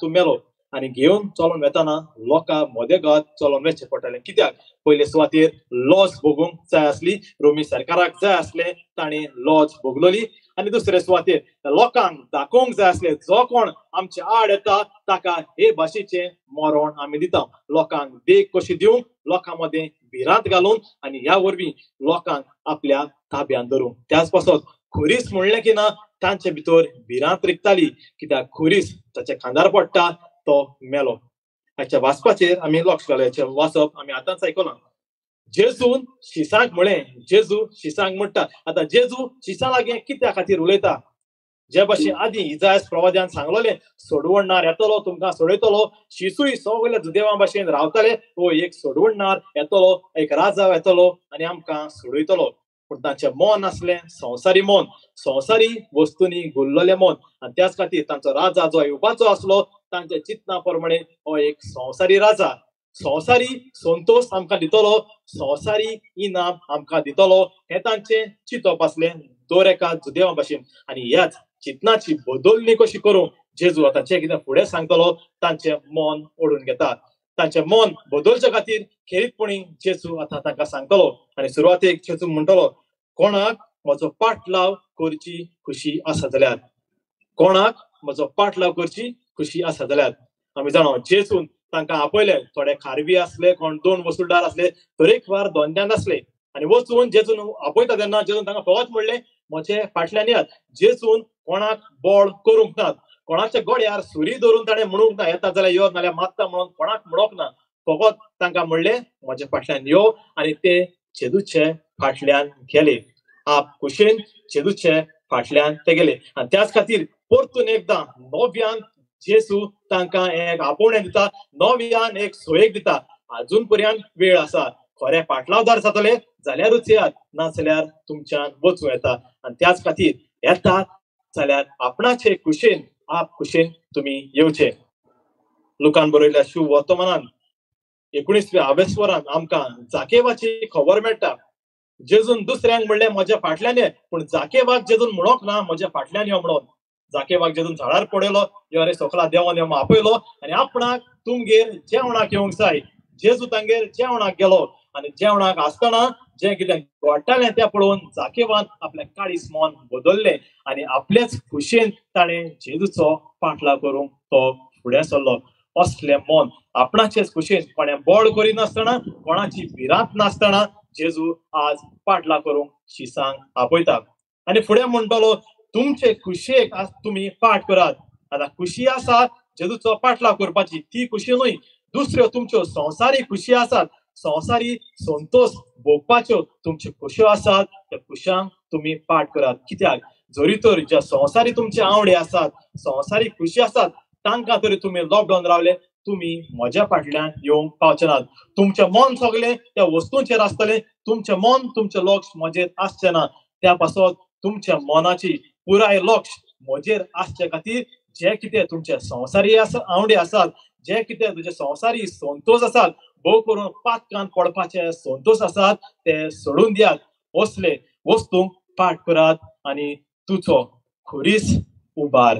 तूं मेलो आनी घेवन चलोन वेताना लोकां मोदेगांत चलोन वचचें पडटलें कित्याक पयले सुवातेर लॉज भोगूंक जाय आसली रोमी सरकाराक जाय आसलें ताणें लॉज भोगलोली आनी दुसरे सुवातेर लोकांक दाखोवंक जाय आसलें जो कोण आमचे आड येता ताका हे भाशेचें मरण आमी दिता लोकांक देख कशी दिवंक लोकां मदें भिरांत घालून आनी ह्या वरवीं लोकांक आपल्या ताब्यांत धरूंक त्याच पासत खुरीस म्हणलें की ना तांचे भितर भिरांत रिगताली कित्याक खुरीस ताच्या खांदार पडटा तो मेलो हाच्या वाचपाचेर आमी लक्ष घालचें वाचप आमी आतांच आयकलां जेजून शिसांक म्हळें जेजू शिसांक म्हणटा आतां जेजू शिसां लागीं कित्या खातीर उलयता जे भाशेन आदीं इजायास प्रवाद्यान सांगलोलें सोडवणनार येतलो तुमकां सोडयतलो शिसूय सगळ्या जुदेवां भाशेन रावतले हो एक सोडवणनार येतलो एक राजा येतलो आनी आमकां सोडयतलो पूण तांचें मन आसलें संवसारी वस्तूंनी गुल्ललें मन आनी त्याच खातीर तांचो राजा जो येवपाचो आसलो तांच्या चिंतना प्रमाणे हो एक संवसारी राजा संवसारी संतोष आमकां दितलो संवसारी इनाम आमकां दितलो हें तांचें चिंतप आसलें दर एका जुदेवा भाशेन आनी ह्याच चिंतनाची बदलणी कशी करूंक जेजू आतां जें कितें फुडें सांगतलो तांचें मन ओडून घेता तांचें मन बदलचे खातीर खेरीतपणी जेजू आतां तांकां सांगतलो आनी सुरवातेक जेजू म्हणटलो कोणाक म्हजो पाटलाव करची खुशी आसा जाल्यार कोणाक म्हजो पाटलाव करची खुशी आसा जाल्यार आमी जाणो जेजून तांकां आपयले थोडे खारवी आसले कोण 2 वसूलदार आसले तरेकवार दोंद्यान आसले आनी वचून जेजून आपयता तेन्ना जेजून तांकां फकत म्हणलें म्हजे फाटल्यान यात जेजून कोणाक बोळ करूंक ना कोणाच्या गोड्यार सुरी धरून ताणें म्हणूंक ना येता जाल्यार यो नाल्यार मात्ता म्हणून कोणाक म्हणोंक ना फकत तांकां म्हणलें म्हजे फाटल्यान यो आनी ते जेजूचे फाटल्यान गेले आप कुशेन जेजूचे फाटल्यान ते गेले आनी त्याच खातीर परतून एकदां नव्यान जेजू तांकां एक आपोवणें दिता नव्यान एक सोयेक दिता अजून पर्यंत वेळ आसा खरे पाटलावदार जातले जाल्यारूच येयात नाजाल्यार तुमच्यान वचूं येता आनी त्याच खातीर येतात जाल्यार आपणाचे कुशेन आप कुशेन तुमी येवचे लुकान बरयल्ल्या शुभ वर्तमानान 19व्या आवेस्वरान आमकां जाकेवाची खबर मेळटा जेजून दुसऱ्यांक म्हणलें म्हज्या फाटल्यान ये पूण जाकेवाक जेजून म्हणोंक ना म्हज्या फाटल्यान यो म्हणून जाकेवाक जेजून झाडार पडयलो यो रे सखला देवान यो आपयलो आनी आपणाक तुमगेर जेवणाक येवंक जाय जेजू तांगेर जेवणाक गेलो आनी जेवणाक आसतना जें कितें घडटालें तें पळोवन जाकेवान आपलें काळीज मन बदललें आनी आपलेच खुशेन ताणें जेजूचो पाटलाव करूंक तो फुडें सरलो असलें मन आपणाचेच खुशेन कोणें बोड करिनासतना कोणाची भिरांत नासतना जेजू आज पाटलाव करूंक शिसांक आपयता आनी फुडें म्हणटलो तुमचे खुशेक तुमी पाठ करात आतां खुशी आसा जेजूचो पाटलाव करपाची ती खुशी न्हय दुसऱ्यो तुमच्यो संवसारी खुशी आसात संवसारी संतोष भोगपाच्यो तुमच्यो खुश्यो आसात त्या खुशांक तुमी पाठ करात कित्याक जरी तर ज्या संवसारी तुमचे आवडे आसात संवसारी खुशी आसात तांकां तरी तुमी लॉकडावन रावले तुमी म्हज्या फाटल्यान येवंक पावचे नात तुमचें मन सगळें त्या वस्तूंचेर आसतलें तुमचें मन तुमचें लक्ष म्हजेर आसचें ना त्या पासत तुमच्या मनाची पुराय लक्ष म्हजेर आसचे खातीर जे कितें तुमचे संवसारी आवडे आसात जे कितें तुजे संवसारी संतोष आसात भोव करून पातकान पडपाचे संतोष आसात ते सोडून दियात असले वस्तूंक पाठ करात आनी तुजो खुरीस उबार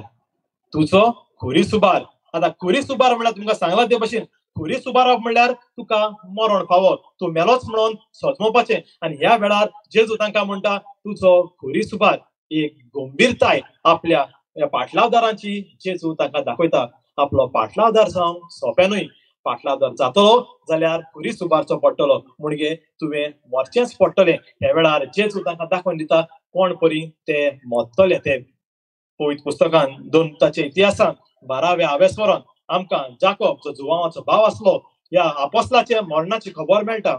आतां खुरीस उबार म्हळ्यार तुमकां सांगलां ते भशेन खुरीस उबारप म्हळ्यार तुका मरण फावो तूं मेलोच म्हणून सोजमोवपाचें आनी ह्या वेळार जेजू तांकां म्हणटा तुजो खुरीस उबार एक गंभीरताय आपल्या पाटलावदारांची जेजू तांकां दाखयता आपलो पाटलावदार जावंक सोंपें न्हय पाटलावदार जातलो जाल्यार खुरीस उबारचो पडटलो म्हणजे तुवें मरचेंच पडटलें ह्या वेळार जेजू तांकां दाखोवन दिता कोण परी ते मरतले ते पवित्र पुस्तकान दोनताच्या इतिहासान 12व्या आवेस्वरान आमकां जाकोब जो जुवांवाचो भाव आसलो ह्या आपोस्तलाच्या मरणाची खबर मेळटा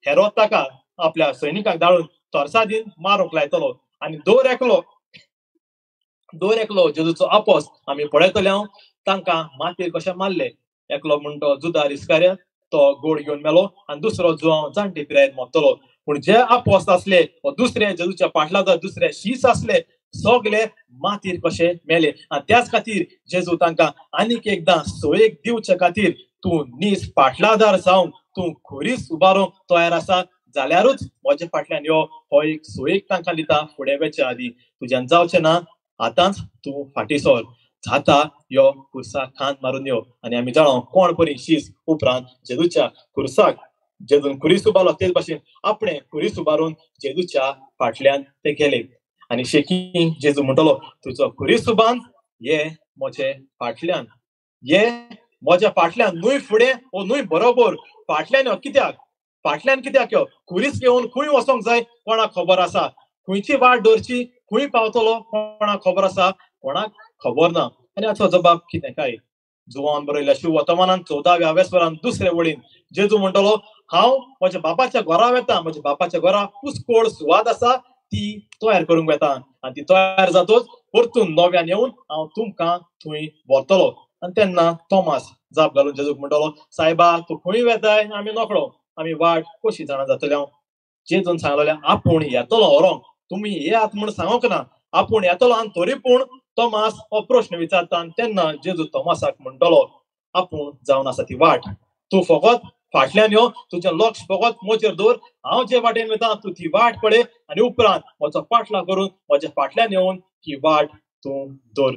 हेरोद ताका आपल्या सैनिकांक धाडून तोरसादीन मारूंक लायतलो आनी दर एकलो जेजूचो आपोस्त आमी पळयतले हांव तांकां मातयेर कशें मारले एकलो म्हणटो जुदार इस्कारियोत तो गोड घेवन मेलो आनी दुसरो जुवांव जाणटे पिरायेन मरतलो पूण जे आपोस्त आसले दुसरे जेजूच्या पाटलावदार दुसरे शीस आसले सगळे मातयेर कशे मेले आनी त्याच खातीर जेजू तांकां आनीक एकदां सोयेक दिवचे खातीर तूं नीस पाटलावदार जावंक तूं खुरीस उबारूंक तयार आसा जाल्यारूच म्हजे फाटल्यान यो हो एक सोयेक तांकां दिता फुडें वचे आदी तुज्यान जावचें ना आतांच तूं फाटीं सर जाता यो खुर्सा खांत मारून यो आनी आमी जाणो कोण परी शीस उपरांत जेजूच्या खुर्साक जेजून खुरीस उबारलो तेच भाशेन आपणे खुरीस उबारून जेजूच्या फाटल्यान ते गेले आनी शेकी जेजू म्हणटलो तुजो खुरीस उबान ये म्हजे फाटल्यान ये म्हज्या फाटल्यान न्हूय फुडें ओ न्हूय बरोबर फाटल्यान यो कित्याक यो खुरीस घेवन खंय वचोंक जाय कोणाक खबर आसा खंयची वाट धरची खंय पावतलो कोणाक खबर आसा कोणाक खबर ना आनी हाचो जबाब कितें काय जुवान बरयल्या शिव वर्तमानान 14व्या वेस्परान दुसरे वडीन जेजू म्हणटलो हांव म्हज्या बापाच्या घरा वेता म्हज्या बापाच्या घरा पुस्कोळ सुवात आसा ती तयार करूंक वेता आनी ती तयार जातोच परतून नव्यान येवन हांव तुमकां थंय व्हरतलो आनी तेन्ना तोमास जाप घालून जेजूक म्हणटलो सायबा तूं खंय वेताय आमी नकळो आमी वाट कशी जाणा जातली हांव जेजून सांगलेलें आपूण येतलो व्हरोंक तुमी येयात म्हूण सांगोंक ना आपूण येतलो आनी तरी पूण तोमास हो प्रश्न विचारता आनी तेन्ना जेजू तोमासाक म्हणटलो आपूण जावन आसा ती वाट तूं फकत फाटल्यान यो तुजें लक्ष फकत म्हजेर दवर हांव जे वाटेन वता तूं ती वाट पळय आनी उपरांत म्हजो पाटला करून म्हज्या फाटल्यान येवन ही वाट तूं दवर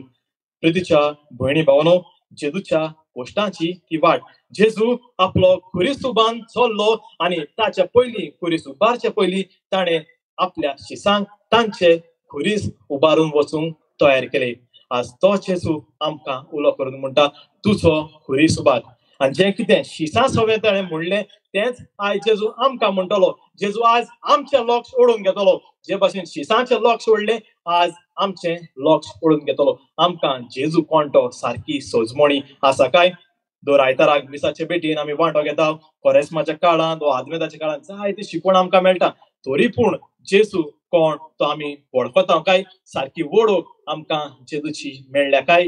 प्रितीच्या भयणी भावनो जेजूच्या गोश्टांची ती वाट जेजू आपलो खुरीस उबान चल्लो आनी ताच्या पयलीं खुरीस उबारचे पयलीं ताणें आपल्या शिसांक तांचे खुरीस उबारून वचूंक तयार केले आज तो जेजू आमकां उलो करून म्हणटा तुजो खुरीस उबार आनी जें कितें शिसां सवें ताणें म्हणलें तेंच आयज जेजू आमकां म्हणटलो जेजू आज आमचें लक्ष ओडून घेतलो जे भाशेन शिसांचें लक्ष ओडलें आज आमचें लक्ष ओडून घेतलो आमकां जेजू कोण तो सारकी सोजमणी आसा काय दर आयताराक मिसाचे भेटीन आमी वांटो घेता कोरेस्माच्या काळांत वा आदमेदाच्या काळांत जायती शिकवण आमकां मेळटा तरी पूण जेजू कोण तो आमी वळखता काय सारकी वळख आमकां जेजूची मेळ्ळ्या काय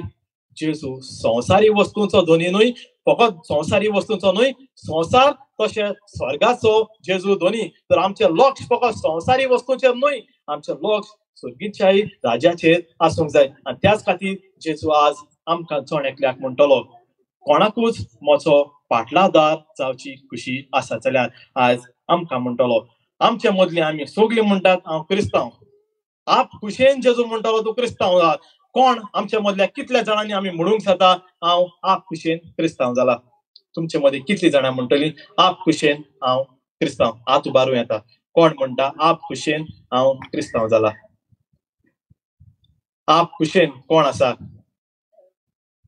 जेजू संवसारी वस्तूंचो धनी न्हय फकत संवसारी वस्तूंचो न्हय संवसार तशें स्वर्गाचो जेजू धनी तर आमचें लक्ष फकत संवसारी वस्तूंचेर न्हय आमचें लक्ष स्वर्गीच्याय राजाचेर आसूंक जाय आनी त्याच खातीर जेजू आज आमकां चोण एकल्याक म्हणटलो कोणाकूच म्हजो पाटलादार जावची खुशी आसा जाल्यार आज आमकां म्हणटलो आमचे मदली आमी सगळीं म्हणटात हांव क्रिस्तांव आप खुशेन जेजू म्हणटलो तूं क्रिस्तांव जा कोण आमच्या मदल्या कितल्या जाणांनी आमी म्हणूंक जाता हांव आप खुशेन क्रिस्तांव जाला तुमचे मदीं कितलीं जाणां म्हणटलीं आप खुशेन हांव क्रिस्तांव हात उबारूं येता कोण म्हणटा आप खुशेन हांव क्रिस्तांव जाला आप खुशेन कोण आसा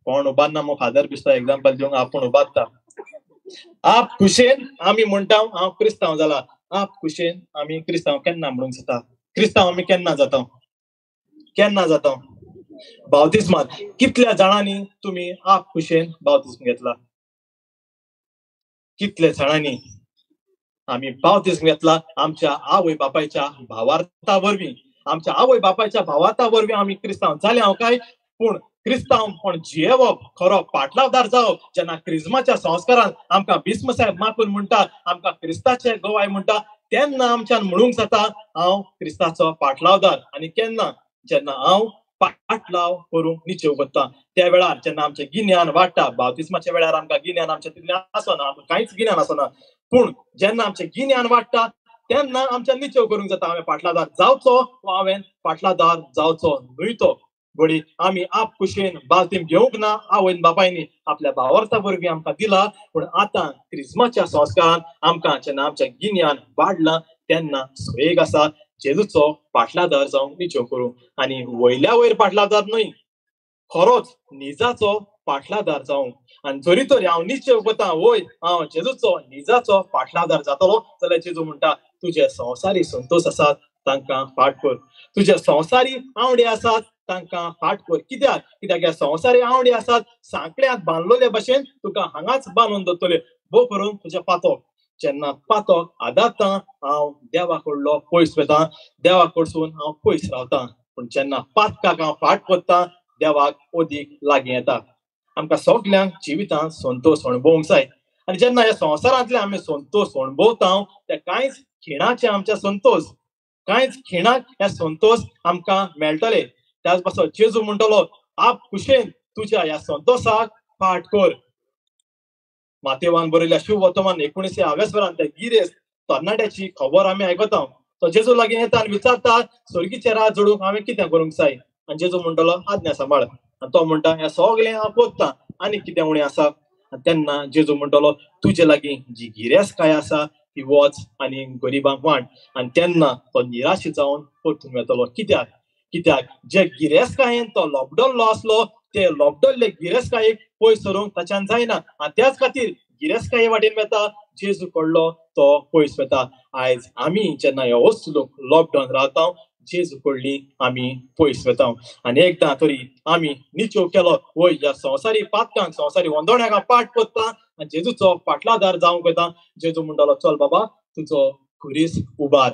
कोण उबारना मग फादर बिस्ता एग्जांपल दिवंक आपूण उबारता आप खुशेन आमी म्हणटा हांव क्रिस्तांव जाला आप खुशेन आमी क्रिस्तांव केन्ना म्हणूंक जाता क्रिस्तांव आमी केन्ना जाता बावतिस्मांत कितल्या जाणांनी तुमी आप खुशेन बावतिस्म घेतला कितल्या जाणांनी आमी बावतिस्म घेतला आमच्या आवय बापायच्या भावार्था वरवीं आमच्या आवय बापायच्या भावार्था वरवीं आमी क्रिस्तांव जाले हांव काय पूण क्रिस्तांव पण जियेवप खरो पाटलावदार जावप जेन्ना क्रिस्माच्या संस्कारान आमकां बिस्म साहेब मापून म्हणटा आमकां क्रिस्ताचे गोवाय म्हणटा तेन्ना आमच्यान म्हणूंक जाता हांव क्रिस्ताचो पाटलावदार आनी केन्ना जेन्ना हांव पाटलाव करूंक निचेव करता त्या वेळार जेन्ना आमचें गिन्यान वाडटा बावतिस्माच्या वेळार आमकां गिन्यान आमचें तितलें आसना आमकां कांयच गिन्यान आसना पूण जेन्ना आमचें गिन्यान वाडटा तेन्ना आमच्यान निचेव करूंक जाता हांवें पाटलादार जावचो वा हांवें पाटलादार जावचो न्हय तो बडी आमी आप खुशेन बावतिम घेवंक ना आवयन बापायनी आपल्या भावार्था वरवीं आमकां दिला पूण आतां क्रिस्माच्या संस्कारान आमकां जेन्ना आमचें गिन्यान वाडलां तेन्ना सोयेग आसा जेजूचो पाटलादार जावंक निचेव करूं आनी वयल्या वयर पाटलादार न्हय खरोच निजाचो पाटलादार जावंक आनी जरी तरी हांव निश्चय करता वय हांव जेजूचो निजाचो पाटलादार जातलो जाल्यार जेजू म्हणटा तुजे संवसारी संतोष आसात तांकां फाट कर तुजे संवसारी आवडे आसात तांकां फाट कर कित्याक ह्या संवसारी आवडे आसात सांकड्यांत बांदलोले भशेन तुका हांगाच बांदून दवरतले भोव करून तुजें पातोक जेन्ना पातोक आदारता हांव देवा कडलो पयस वेता देवा कडसून हांव पयस रावता पूण जेन्ना पातकाक हांव फाट करता देवाक अदीक लागीं येता आमकां सगल्यांक जिवितांत संतोष अणभवूंक जाय आनी जेन्ना ह्या संवसारांतले आमी संतोष अणभवता ते कांयच खिणाचे आमचे संतोष कांयच खिणाक हे संतोष आमकां मेळटले त्याच पासत जेजू म्हणटलो आप खुशेन तुज्या ह्या संतोषाक फाट कर मातेवान बरयल्या शिव वर्तमान 19व्या वेस्परान त्या गिरेस्त तरणाट्याची खबर आमी आयकता तो जेजू लागीं येता आनी विचारता स्वर्गीचें राज जोडूंक हांवें कितें करूंक जाय आनी जेजू म्हणटलो आज्ञा सांबाळ आनी तो म्हणटा हें सगळें हांव कोत्तां आनी कितें उणें आसा. तेन्ना जेजू म्हणटलो तुजे लागीं जी गिरेस्तकाय आसा ती वच आनी गरिबांक वांट. आनी तेन्ना तो निराश जावन परतून येतलो. कित्याक कित्याक जे गिरेस्तकायेन तो लोबडोल्लो आसलो ते लोबडोल्ले गिरेस्तकायेक पयस सरूंक ताच्यान जायना. आनी त्याच खातीर गिरेस्तकाये वाटेन वता जेजू कडलो तो पयस वता. आयज आमी जेन्ना ह्या वस्तूक लॉकडावन रावता जेजू कडली आमी पयस वता. आनी एकदां तरी आमी निचोव केलो वय ह्या संवसारी पातकांक संवसारी वंदोण्याक पाट कोत्ता आनी जेजूचो फाटलादार जावंक वता. जेजू म्हणटालो चल बाबा तुजो खुरीस उबार,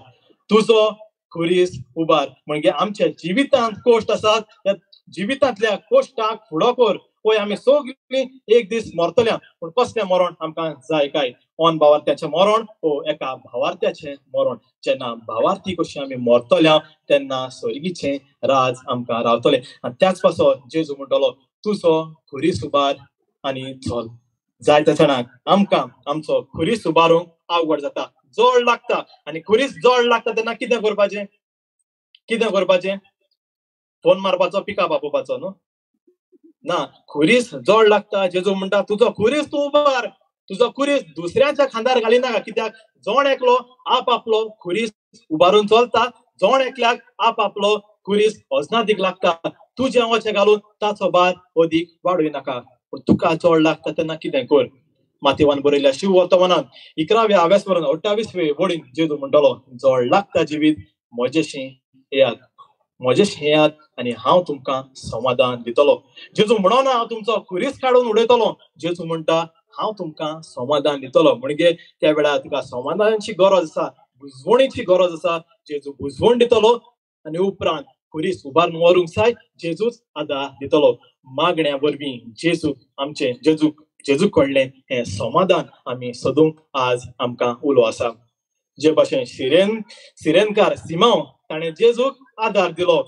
तुजो खुरीस उबार. म्हणजे आमच्या जिवितांत कोश्ट आसात त्या जिवितांतल्या कोश्टाक फुडो कर. पळय आमी सगळीं एक दीस मरतल्या पूण कसलें मरण आमकां जाय काय. ओन भावार्थ्याचें मरण वो एका भावार्थ्याचें मरण. जेन्ना भावार्थी कशी आमी मरतल्या तेन्ना स्वर्गीचें राज आमकां रावतलें. आनी त्याच पासो जेजू म्हणटलो तुजो खुरीस उबार आनी चल. जायत्या जाणांक आमकां आमचो खुरीस उबारूंक आवड जाता, जड लागता. आनी खुरीस जड लागता तेन्ना कितें करपाचें कितें करपाचें फोन मारपाचो पिकाप आपोवपाचो न्हू ना. खुरीस जड लागता. जेजू म्हणटा तुजो खुरीस तूं उबार. तुजो खुरीस दुसऱ्याच्या खांदार घालिनाका. कित्याक जोण एकलो आपलो खुरीस उबारून चलता. जोण एकल्याक आपलो खुरीस अजनादीक लागता. तूं जें वचें घालून ताचो भार अदीक वाडूय नाका. पूण तुका जड लागता तेन्ना कितें कर. माथेवान बरयल्या शिव वर्तमानांत 11व्या आव्यासवरून 28वे वडीन जेजू म्हणटलो जड लागता जिवीत म्हजेशी येयात, म्हजेशी येयात आनी हांव तुमकां समाधान दितलो. जेजू म्हणना हांव तुमचो खुरीस काडून उडयतलो. जेजू म्हणटा हांव तुमकां समाधान दितलो. म्हणजे त्या वेळार तुका समाधानाची गरज आसा, बुजवणीची गरज आसा. जेजू बुजवण दितलो आनी उपरांत खुरीस उबारून व्हरूंक जाय जेजूच आदार दितलो. मागण्या वरवीं जेजू आमचे जेजू कडलें हें समाधान आमी सोदूंक आज आमकां उलो आसा. जे भाशेन सिरेनकार सिमांव ताणें जेजूक आदार दिलो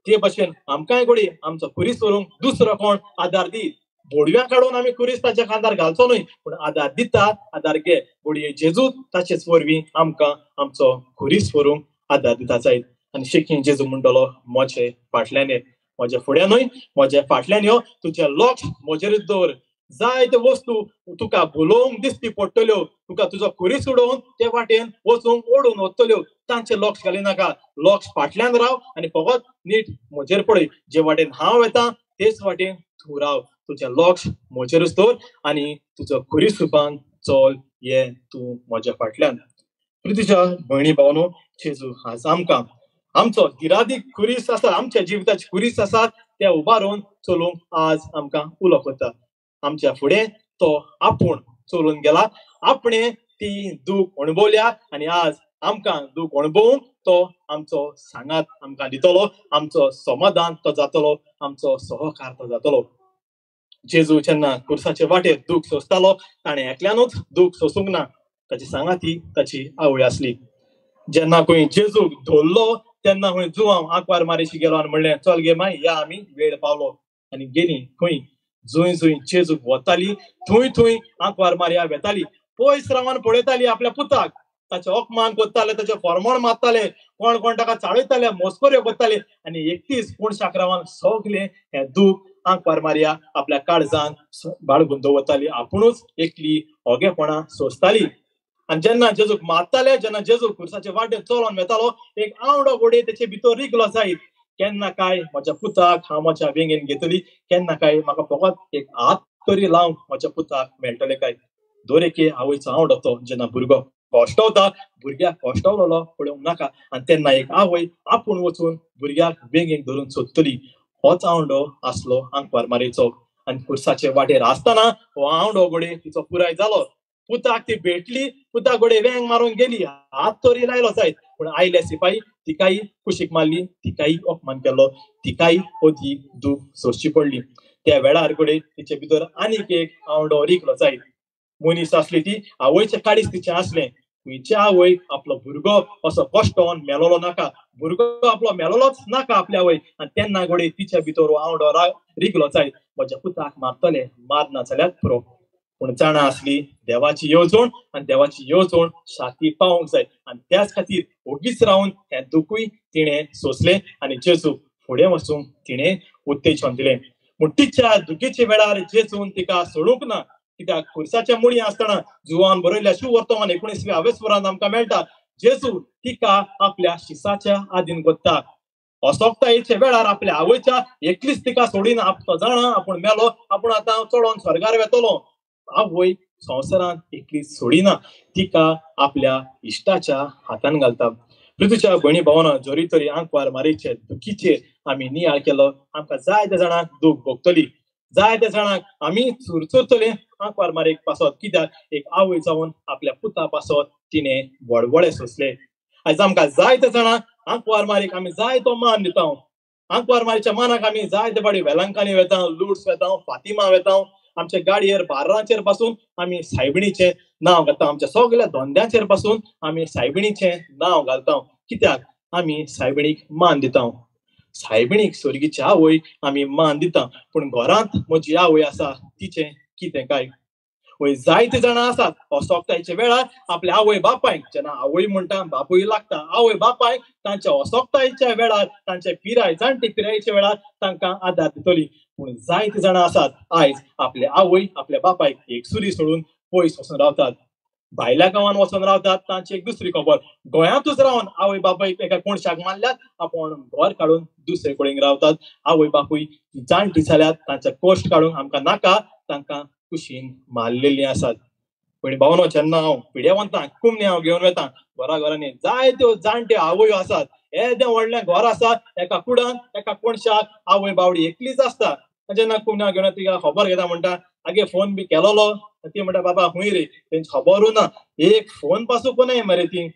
ते भाशेन आमकांय घोडी आमचो खुरीस व्हरूंक दुसरो कोण आदार दी. बोडव्या काडून आमी खुरीस ताच्या खांदार घालचो न्हय पूण आदार दिता आदार घे. घोडये जेजू ताचेच वरवीं आमकां आमचो खुरीस व्हरूंक आदार दिता जायत. आनी शिक्षीण जेजू म्हणटलो म्हजे फाटल्यान ये, म्हज्या फुड्यान न्हय म्हज्या फाटल्यान यो. तुजें लक्ष म्हजेरूच दवर. जायत्यो वस्तू तुका भुलोवंक दिसती पडटल्यो. तुका तुजो खुरीस उडोवन ते वाटेन वचूंक ओडून वतल्यो. तांचेर लक्ष घालिनाका. लक्ष फाटल्यान राव आनी फकत नीट म्हजेर पळय. जे वाटेन हांव वेता तेच वाटेन तूं राव. तुजें लक्ष म्हजेरूच दवर आनी तुजो खुरीस उबारून चल ये तूं म्हज्या फाटल्यान. तुज्या भयणी भावनो जेजू आज आमकां आमचो गिरादीक खुरीस आसा, आमच्या जिविताची खुरीस आसा ते उबारून चलूंक आज आमकां उलो करता. आमच्या फुडें तो आपूण चलून गेला. आपणें ती दूख अणभवल्या आनी आज आमकां दूख अणभवूंक तो आमचो सांगात आमकां दितलो. आमचो समाधान तो जातलो, आमचो सहकार तो जातलो. जेजू जेन्ना क्रुसाचे वाटेर दूख सोंसतालो ताणें एकल्यानूच दूख सोंसूंक ना. ताची सांगाती ताची आवय आसली. जेन्ना खंय जेजूक धरलो तेन्ना खंय जुवांव आंकवार मारेशी गेलो आनी म्हणलें चल गे माय या आमी वेळ पावलो. आनी गेलीं खंय जंय जंय जेजूक वताली थंय थंय आंकवार मारया वेताली. पयस रावन पळयताली आपल्या पुताक. ताचें अपमान करताले, ताचें फॉर्मण मारताले, कोण कोण ताका चाळयताले, मस्कऱ्यो करताले. आनी एकटीच कोणशाक रावन सगलें हें दूख आंकवार मारया आपल्या काळजान बाळगून दवरताली. आपुणूच एकली ओगेपणां सोंसताली. आनी जेन्ना जेजूक मारताले, जेन्ना जेजू क्रुसाचे वाटेर चलोन वेतालो एक आवडो घोडी तेचे भितर रिगलो जायत. केन्ना काय म्हज्या पुताक हांव म्हज्या वेंगेन घेतली, केन्ना काय म्हाका फकत एक हात तरी लावंक म्हज्या पुताक मेळटलें काय. दर एके आवयचो आवडो तो जेन्ना भुरगो कोश्टवता भुरग्याक कोश्टवलेलो पळोवंक नाका. आनी तेन्ना एक आवय आपूण वचून भुरग्याक वेंगेक धरून सोदतली. होच आवडो आसलो आंकवार मारेचो. आनी क्रुसाचे वाटेर आसतना हो आवडो घोडी तिचो पुराय जालो. पुताक ती भेटली, पुताक घोडी वेंग मारून गेली, हात तरी लायलो जायत. पूण आयले सिपाई तिकाय कुशीक मारली, तिकाय अपमान केलो, तिकाय अदीक दूख सोंसची पडली. त्या वेळार घोडी तिचे भितर आनीक एक आवडो रिगलो जायत. मनीस आसली ती आवयचें काळीज तिचें आसलें. खंयची आवय आपलो भुरगो असो कश्टोवन मेलोलो नाका. भुरगो आपलो मेलोलोच नाका आपल्या आवय. आनी तेन्ना घोडी तिच्या भितर आवडो रिगलो जायत. म्हज्या पुताक मारतले, मारना जाल्यार पुरो. पूण जाणा आसली देवाची येवजण आनी देवाची येवजण शाती पावोंक जाय. आनी त्याच खातीर ओगीच रावन हें दुखूय तिणें सोंसलें आनी जेजू फुडें वचूंक तिणें उत्तेजन दिलें. पूण तिच्या दुखीच्या वेळार जेजून तिका सोडूंक ना, कित्याक खुर्साच्या मुळी आसतना जुवान बरयल्या शुवर्तमान 19व्या वरांत आमकां मेळटा जेजू तिका आपल्या शिसाच्या आदीन कोत्ता. अशोकतायेच्या वेळार आपल्या आवयच्या एकलीच तिका सोडीन. तो जाणा आपूण मेलो, आपूण आतां चडोन स्वर्गार वेतलो. आवय संवसारांत एकलीच सोडिना, तिका आपल्या इश्टाच्या हातान घालता. पृथ्वीच्या भयणी भावांनो, जोरी तरी आंकवार मारीचे दुखीचेर आमी नियाळ केलो, आमकां जायत्या जाणांक दूख भोगतली. जायत्या जाणांक आमी चुरचुरतले आंकवार मारीक पासत, कित्याक एक आवय जावन आपल्या पुता पासत तिणे वडवडे सोंसले. आयज आमकां जायत्या जाणांक आंकवार मारीक आमी जायतो मान दिता. आंकवार मारीच्या मानाक आमी जायते फावटी वेलंकांनी वेता, लुड्स वेता, फातिमा वेता. आमच्या गाडयेर बार्रांचेर पासून आमी सायबिणीचें नांव घालता. आमच्या सगळ्या धंद्याचेर पासून आमी सायबिणीचें नांव घालता. कित्याक आमी सायबिणीक मान दिता. सायबिणीक स्वर्गीची आवय आमी मान दिता, पूण घरांत म्हजी आवय आसा तिचें कितें काय? वय जायते जाणां आसात अशोकतायेच्या वेळार आपल्या आवय बापायक, जेन्ना आवय म्हणटा बापूय लागता, आवय बापायक तांच्या अशोकतायेच्या वेळार, तांच्या पिराय जाणटी पिरायेच्या वेळार तांकां आदार दितली. पूण जायते जाणां आसात आयज आपल्या आवय आपल्या बापायक एकसुरी सोडून पयस वचून रावतात, भायल्या गांवांत वचून रावतात. तांची एक दुसरी खबर, गोंयांतूच रावन आवय बापायक एका कोणशाक मारल्यात, आपूण घर काडून दुसरे कडेन रावतात. आवय बापूय जाणटी जाल्यात, तांचे कश्ट काडूंक आमकां नाका, तांकां कुशीन मारलेलीं आसात. पण भावनो, जेन्ना हांव पिड्यावंतांक कुमणे हांव घेवन वेता, घरांनी जायत्यो जाणट्यो आवयो आसात. येदें व्हडलें घर आसा, एका कुडांत एका कोणशाक आवय बावडी एकलीच आसता. जेन्ना कुमण्या घेवन तिका खबर घेता, म्हणटा आगे फोन बी केलोलो, ती म्हणटा बाबा खूंय रे, तेंची खबरूच ना, एक फोन पासून न्हय मरे ती.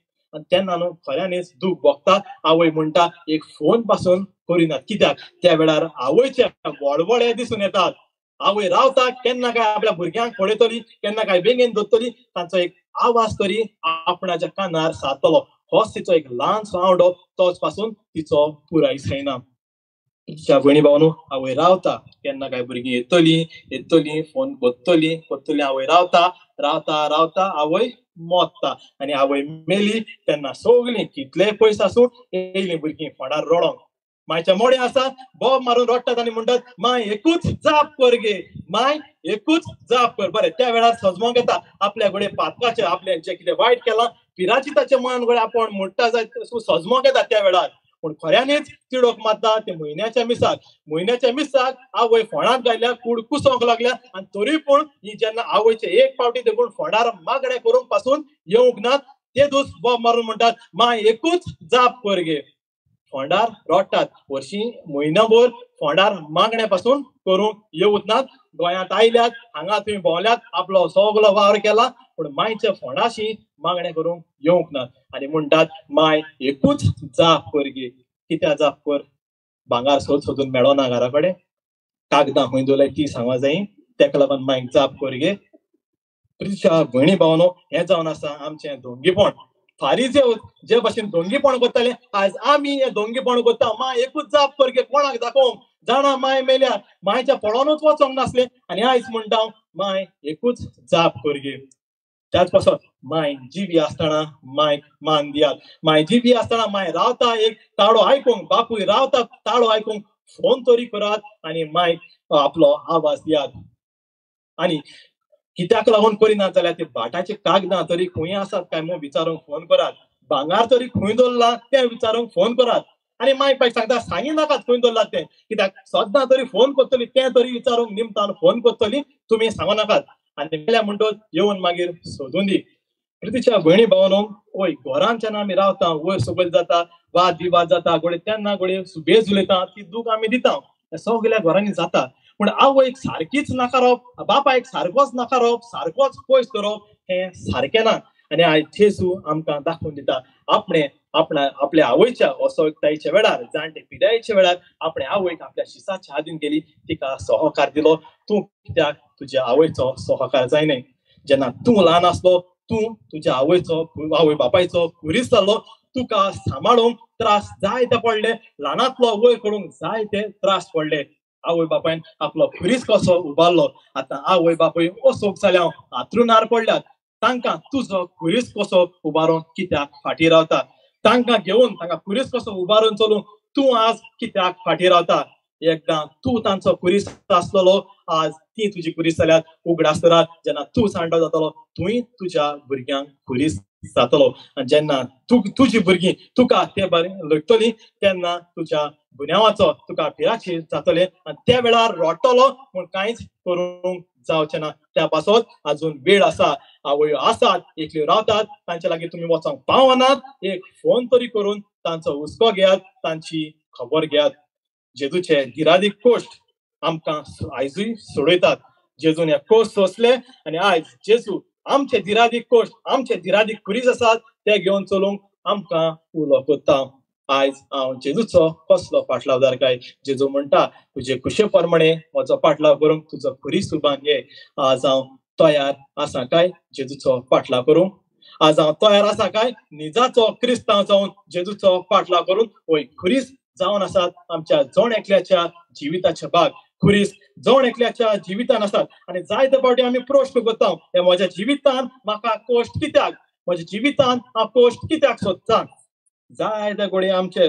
तेन्ना न्हू खऱ्यांनीच दूख भोगता. आवय म्हणटा एक फोन पासून करिनात, कित्याक त्या वेळार आवयचे वडवडे दिसून येतात. आवय रावता, केन्ना काय आपल्या भुरग्यांक पळयतली, केन्ना काय बेगीन धरतली, तांचो एक आवाज तरी आपणाच्या कानार सारतलो. होच तिचो एक ल्हानसो आवडो, तोच पासून तिचो पुराय जायना. तिच्या भयणी भावांनो, आवय रावता, केन्ना काय भुरगीं येतली, फोन कोत्तली, आवय रावता रावता रावता आवय मोत्ता. आनी आवय मेली तेन्ना सगळीं कितलेय पयस आसूं येयलीं भुरगीं फोंडार रडोंक. मायच्या मोडे आसा, बोब मारून रडटात आनी म्हणटात, माय एकूच जाप कर गे, माय एकूच जाप कर. बरें, त्या वेळार सजमोंक येता आपल्या घोडे पातकाचें, आपलें जें कितें वायट केलां पिराची ताचें मन घोडे आपूण मोडटा जाय सजमोंक येता त्या वेळार. पूण खऱ्यांनीच तिडोक मारता ते म्हयन्याच्या मिसाक आवय फोंडांत घायल्या, कूड कुसोंक लागल्या. आनी तरी पूण ही जेन्ना आवयचे एक फावटी देखून फोंडार मागणें करूंक पासून येवंक नात, ते दीस बोब मारून म्हणटात, माय एकूच जाप कर गे. फोंडार रडटात, वर्षी म्हयनोभर फोंडार मागण्या पासून करूंक येवूच नात. गोंयांत आयल्यात, हांगा थंय भोंवल्यात, आपलो सगळो वावर केला, पूण मायच्या फोंडाशी मागणें करूंक येवंक नात. आनी म्हणटात, माय एकूच जाप कर गे. कित्याक जाप कर? भांगार सोदून मेळोना घरा कडेन, कागदां खंय दवरल्याय ती सांगूंक जायी, तेका लागून मायक जाप कर गे. तुज्या भयणी भावांनो, हें जावन आसा आमचें दोंगीपण. फारिजेव जे भाशेन दोंगीपण करताले, आज आमी हें दोंगीपण करता. माय एकूच जाप कर गे, कोणाक दाखोवंक? जाणा माय मेल्या, मायच्या पळोवनूच वचोंक नासलें, आनी आयज म्हणटा हांव, माय एकूच जाप कर गे. त्याच पासत माय जिवी आसतना मायक मान दियात. माय जिवी आसतना माय रावता एक ताळो आयकूंक, बापूय रावता ताळो आयकूंक. फोन तरी करात आनी मायक आपलो आवाज दियात. आनी कित्याक लागून करिनात जाल्यार ते भाटाचे कागदां तरी खंय आसात काय म्हूण विचारूंक फोन करात. भांगार तरी खंय दवरला तें विचारूंक फोन करात. आनी मागीर सांगता, सांगी नाकात खंय दवरलात तें, कित्याक सद्दां तरी फोन करतली, तें तरी विचारूंक निमतान फोन करतली, तुमी सांगू नाकात. आनी मेल्या म्हणटच येवन मागीर सोदून दी. पृथ्वीच्या भयणी भावांनो, वय घरांत जेन्ना आमी रावता, वयर सकयल जाता, वाद विवाद जाता, घोडे तेन्ना घोडे सुबेज उलयता, ती दूख आमी दिता, सगल्या घरांनी जाता. पूण आवयक सारकीच नाकारोप, बापायक सारकोच नाकारोप, सारकोच पयस करप, हें सारकें ना. आनी आयज जेजू आमकां दाखोवन दिता, आपल्या आवयच्या अशोकतायेच्या वेळार, जाणटे पिरायेच्या वेळार आपणे आवयक आपल्या शिसाच्या हातीन गेली, तिका सहकार दिलो. तूं कित्याक तुज्या आवयचो सहकार जायनय? जेन्ना तूं ल्हान आसलो, तूं तुज्या आवय बापायचो कुरीस जाल्लो, तुका सांबाळूंक त्रास जायते पडले, ल्हानांतलो वयर करूंक जायते त्रास पडले. आवय बापायन आपलो खुरीस कसो उबारलो. आतां आवय बापूय अशोक जाल्या, हांतरुणार पडल्यात, तांकां तुजो खुरीस कसो उबारोंक कित्याक फाटीं रावता? तांकां घेवन तांकां खुरीस कसो उबारून चलूंक तूं आज कित्याक फाटीं रावता? एकदां तूं तांचो कुरीस आसलेलो, आज ती तुजी कुरीस जाल्यात. उगडास रात जेन्ना तूं सांडो जातलो, तूंय तुज्या भुरग्यांक कुरीस जातलो. आनी जेन्ना तुजी भुरगीं तुका ते बरें लयतलीं, तेन्ना तुज्या गुन्यांवाचो तुका भिरांची जातलें. आनी त्या वेळार रोडटलो म्हूण कांयच करूंक जावचें ना. त्या पासत आजून वेळ आसा. आवयो आसात, एकल्यो रावतात, तांचे लागीं तुमी वचोंक पावनात. एक फोन तरी करून तांचो हुस्को घेयात, तांची खबर घेयात. जेजूचे धिरादीक कोश्ट आमकां आयजूय सोडयतात. जेजून हे कोश्ट सोंसले आनी आयज जेजू आमचे धिरादीक कोश्ट, आमचे धिरादीक कुरीस आसात, ते घेवन चलूंक आमकां उलो कोत्ता. आयज हांव जेजूचो कसलो फाटलावदार काय. जेजू म्हणटा, तुजे कुशे प्रमाणे म्हजो फाटलाव करूंक तुजो कुरीस उबान घे. आज हांव तयार आसा काय जेजूचो फाटलाव करूंक? आज हांव तयार आसा काय निजाचो क्रिस्तांव जावन जेजूचो फाटलाव करून वय खुरीस जावन आसात आमच्या जोण एकल्याच्या जिविताचे भाग. खुरीस जोण एकल्याच्या जिवितान आसात. आनी जायते फावटी आमी प्रश्न करता, हे म्हज्या जिवितान म्हाका कोश्ट कित्याक? म्हज्या जिवितान हांव कोश्ट कित्याक सोदता? जायते घोडी आमचे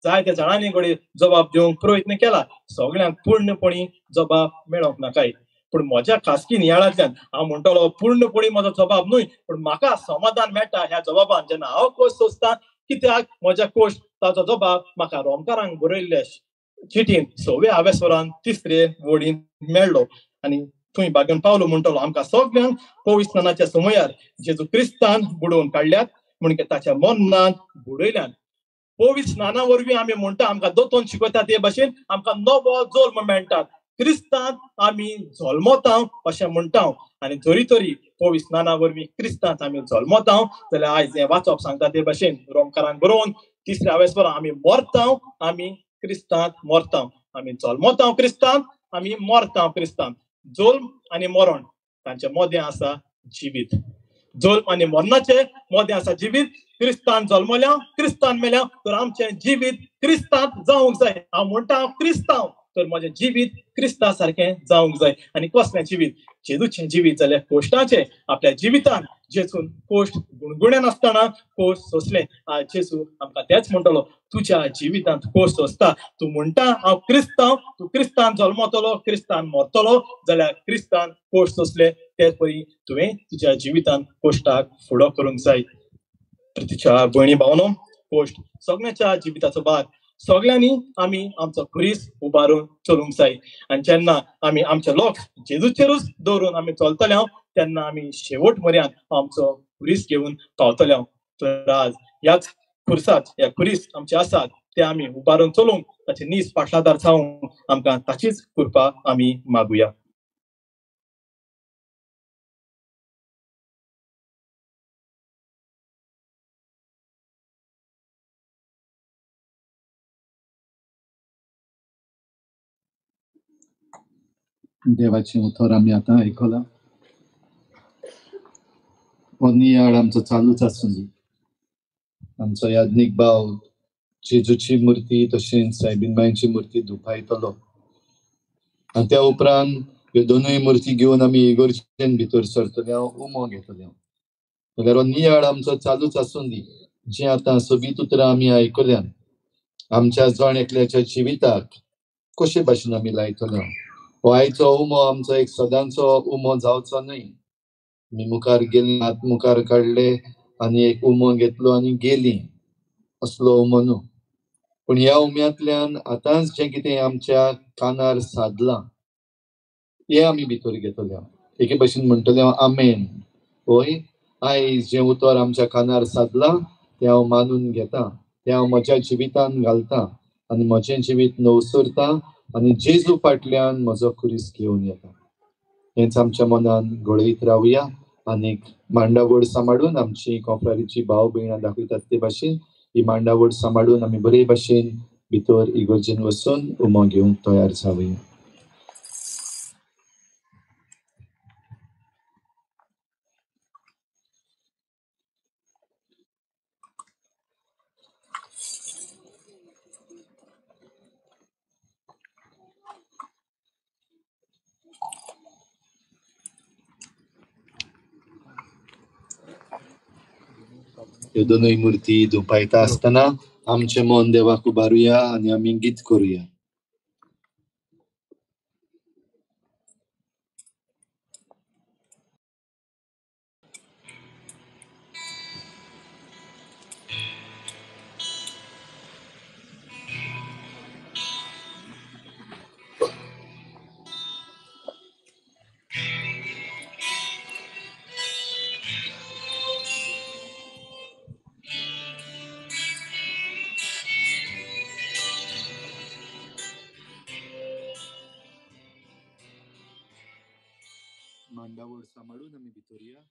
जायत्या जाणांनी घोडी जबाब दिवंक प्रयत्न केला. सगळ्यांक पूर्णपणी जबाब मेळोंक नाकाय. पूण म्हज्या खासगी नियाळांतल्यान हांव म्हणटलो, पूर्णपणी म्हजो जबाब न्हय, पूण म्हाका समाधान मेळटा ह्या जबाबान. जेन्ना हांव कोश्ट सोंसता, कित्याक म्हज्या कोश्ट ताचो जबाब म्हाका रोमकारांक बरयल्ल्या चिटीन 6व्या आवेस्वरान 3रे वडीन मेळ्ळो. आनी थंय बागेन पावलो म्हणटलो, आमकां सगळ्यांक पवित्र स्नानाच्या समयार जेजू क्रिस्तान बुडोवन काडल्यात, म्हणजे ताच्या मरणान बुडयल्यान. पवित्र स्नाना वरवीं आमी म्हणटा, आमकां दोतोन शिकयता ते भाशेन आमकां नवो जल्म मेळटा. क्रिस्तान आमी जल्मता अशें म्हणटा. आनी जरी तरी पवित्र स्नाना वरवीं क्रिस्तांत आमी जल्मता, जाल्यार आयज हें वाचप सांगता ते भाशेन रोमकारांक बरोवन 3ऱ्या आवेस्वरान आमी मरता, आमी क्रिस्तांत मरता. आमी जल्मता क्रिस्तांत, आमी मरता क्रिस्तांत. जल्म आनी मरण तांचे मदें आसा जिवीत. जल्म आनी मरणाचे मदें आसा जिवीत. क्रिस्तान जल्मल्या, क्रिस्तान मेल्या, तर आमचें जिवीत क्रिस्तांत जावंक जाय. हांव म्हणटा, हांव क्रिस्तांव, तर म्हजें जिवीत क्रिस्ता सारकें जावंक जाय. आनी कसलें जिवीत? जेजूचें जिवीत जाल्यार कोश्टाचें. आपल्या जिवितान जेजून कोश्ट गुणगुण्या नासतना कोश्ट सोंसलें. आज जेजू आमकां तेच म्हणटलो, तुज्या जिवितांत कोश्ट सोंसता. तूं म्हणटा हांव क्रिस्तांव, तूं क्रिस्तान जल्मतलो, क्रिस्तान मरतलो, जाल्यार क्रिस्तान कोश्ट सोंसले ते परी तुवें तुज्या जिवितान कोश्टाक फुडो करूंक जाय. प्रितीच्या भयणी भावनो, कोश्ट सगळ्यांच्या जिविताचो भाग. सगळ्यांनी आमी आमचो खुरीस उबारून चलूंक जाय. आनी जेन्ना आमी आमचें लक्ष जेजूचेरूच दवरून आमी चलतले, तेन्ना आमी शेवट मेरेन आमचो खुरीस घेवन पावतले. तर आज ह्याच खुर्सात ह्या खुरीस आमचे आसात, ते आमी उबारून चलूंक ताचे नीज फाटलादार जावंक आमकां ताचीच कृपा आमी मागुया. देवाची उतर आमी आतां आयकलां. हो नियाळ आमचो चालूच आसूं दी. आमचो याज्ञीक भाव जेजूची मुर्ती तशेंच सायबीनबाईंची मुर्ती धुपायतलो. आनी त्या उपरांत ह्यो दोनूय मुर्ती घेवन आमी इगर्जेन भितर सरतले, उमो घेतले. जाल्यार हो नियाळ आमचो चालूच आसूं दी. जी आतां सोबीत उतरां आमी आयकल्यान आमच्या जण एकल्याच्या जिविताक कशे भाशेन आमी लायतले. हो आयचो उमो आमचो एक सदांचो उमो जावचो न्हय. आमी मुखार गेले, हात मुखार काडले आनी एक उमो घेतलो आनी गेली, असलो उमो न्हू. पूण ह्या उम्यांतल्यान आतांच जें कितें आमच्या कानार सादलां, हें आमी भितर घेतले. एके भाशेन म्हणटले आमेन. होय, आयज जें उतर आमच्या कानार सादलां, तें हांव मानून घेता, तें हांव म्हज्या जिवितान घालता आनी म्हजें जिवीत नवसरता आनी जेजू फाटल्यान म्हजो खुरीस घेवन येता. हेंच आमच्या मनान घोळयत रावया. आनीक मांडावळ सांबाळून आमची कॉफ्रारीची भाव भयणां दाखयतात ते भाशेन ही मांडावळ सांबाळून आमी बरे भाशेन भितर इगर्जेन वचून उमो घेवंक तयार जावया. ह्यो दोनूय मुर्ती धुपायता आसतना आमचें मन देवाक उबारुया आनी आमी गीत करुया. मांडावळ सांबाळून आमी भितर या.